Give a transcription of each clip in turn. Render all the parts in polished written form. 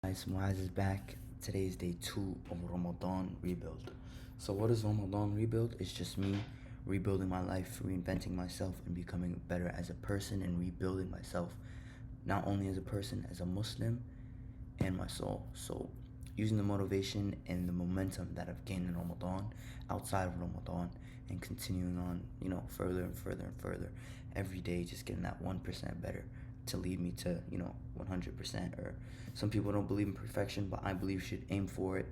Guys, Muaz is back. Today is day 2 of Ramadan Rebuild. So what is Ramadan Rebuild? It's just me rebuilding my life, reinventing myself, and becoming better as a person, and rebuilding myself not only as a person, as a Muslim, and my soul. So using the motivation and the momentum that I've gained in Ramadan, outside of Ramadan, and continuing on, further and further and further every day, just getting that 1% better to lead me to, 100%. Or some people don't believe in perfection, but I believe you should aim for it.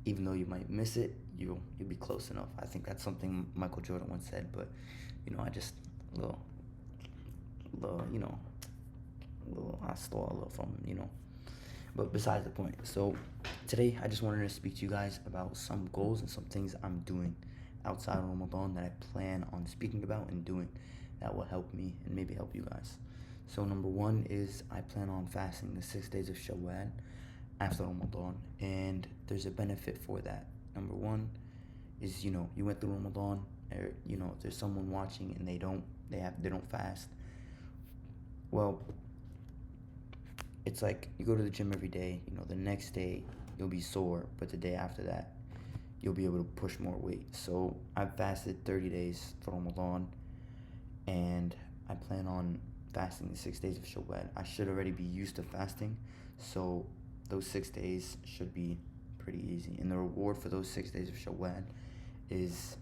Even though you might miss it, you'll be close enough. I think that's something Michael Jordan once said, but I just little, I stole a little from him. But besides the point. So today I just wanted to speak to you guys about some goals and some things I'm doing outside of Ramadan that I plan on speaking about and doing that will help me and maybe help you guys. So number one is I plan on fasting the 6 days of Shawwal after Ramadan, and there's a benefit for that. Number one is you went through Ramadan, or if there's someone watching and they don't fast. Well, it's like you go to the gym every day. The next day you'll be sore, but the day after that you'll be able to push more weight. So I've fasted 30 days for Ramadan, and I plan on fasting the 6 days of Shawwal. I should already be used to fasting, so those 6 days should be pretty easy. And the reward for those 6 days of Shawwal is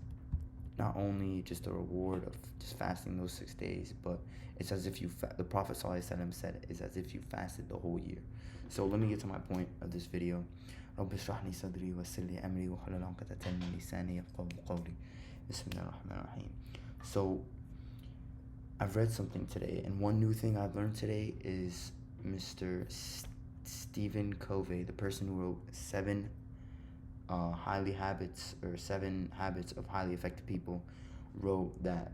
not only just a reward of just fasting those 6 days, but it's as if the Prophet ﷺ said it's as if you fasted the whole year. So let me get to my point of this video. رب اشرح لي صدري ويسر لي أمري واحلل عقدة من لساني يفقهوا قولي. بسم الله الرحمن الرحيم. So I've read something today, and one new thing I've learned today is Mr. Stephen Covey, the person who wrote Seven Habits of Highly Effective People, wrote that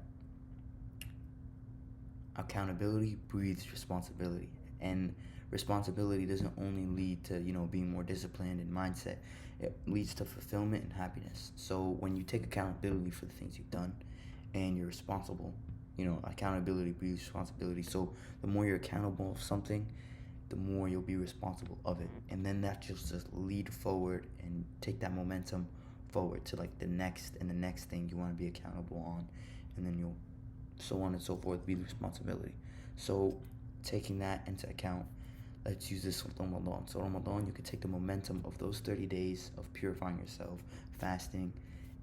accountability breeds responsibility, and responsibility doesn't only lead to being more disciplined and mindset. It leads to fulfillment and happiness. So when you take accountability for the things you've done and you're responsible, accountability breeds responsibility. So the more you're accountable of something, the more you'll be responsible of it, and then that just lead forward and take that momentum forward to like the next thing you want to be accountable on, and then you'll so on and so forth be the responsibility. So taking that into account, let's use this with Ramadan. So Ramadan, you can take the momentum of those 30 days of purifying yourself, fasting,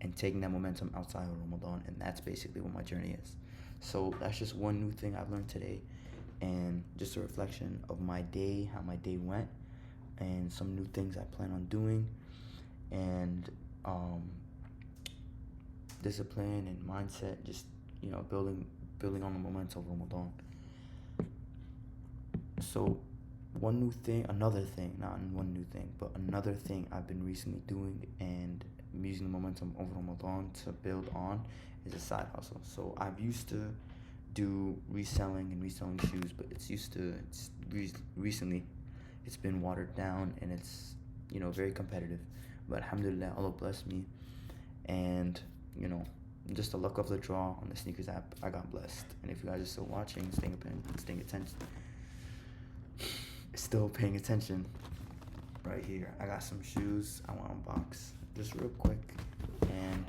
and taking that momentum outside of Ramadan, and that's basically what my journey is. So that's just one new thing I've learned today, and just a reflection of my day, how my day went, and some new things I plan on doing, and discipline and mindset, just building on the momentum of Ramadan. So another thing I've been recently doing, and I'm using the momentum of Ramadan to build on, is a side hustle. So I've used to do reselling shoes, but recently it's been watered down, and it's very competitive. But alhamdulillah, Allah blessed me, and just the luck of the draw on the sneakers app, I got blessed. And if you guys are still watching, still paying attention, right here I got some shoes I want to unbox just real quick, and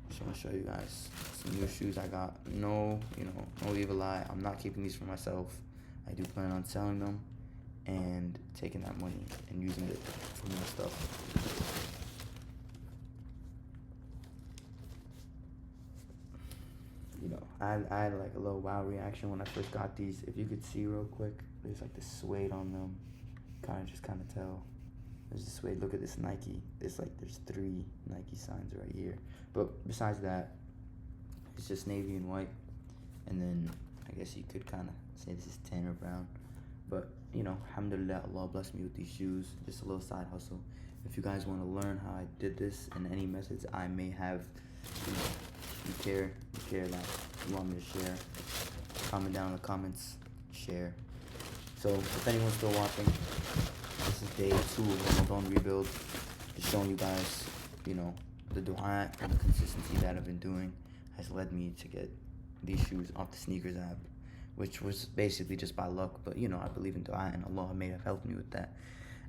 just want to show you guys some new shoes I got. No evil eye, I'm not keeping these for myself. I do plan on selling them and taking that money and using it for more stuff. I had like a little wow reaction when I first got these. If you could see real quick, there's like this suede on them. Kind of tell. There's this suede. Look at this Nike. There's 3 Nike signs right here. But besides that, it's just navy and white. And then I guess you could kind of say this is tan or brown. But alhamdulillah, Allah blessed me with these shoes. Just a little side hustle. If you guys want to learn how I did this and any methods I may have, you care that you want me to share, comment down in the comments, share. So if anyone's still watching, this is day 2 of Ramadan Rebuild. Just showing you guys, the dua and the consistency that I've been doing has led me to get these shoes off the sneakers app which was basically just by luck. But I believe in dua, and Allah may have helped me with that.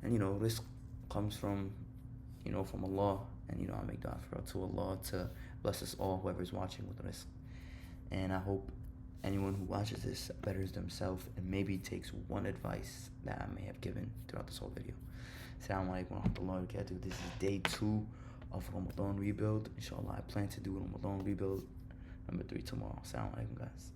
And risk comes from Allah, and I make dua to Allah to bless us all, whoever's watching, with risk. And I hope anyone who watches this betters themselves and maybe takes one advice that I may have given throughout this whole video. Assalamu alaikum wa rahmatullahi wa barakatuh. This is day 2 of Ramadan Rebuild. Inshallah, I plan to do Ramadan Rebuild number 3 tomorrow. Assalamu alaikum, guys.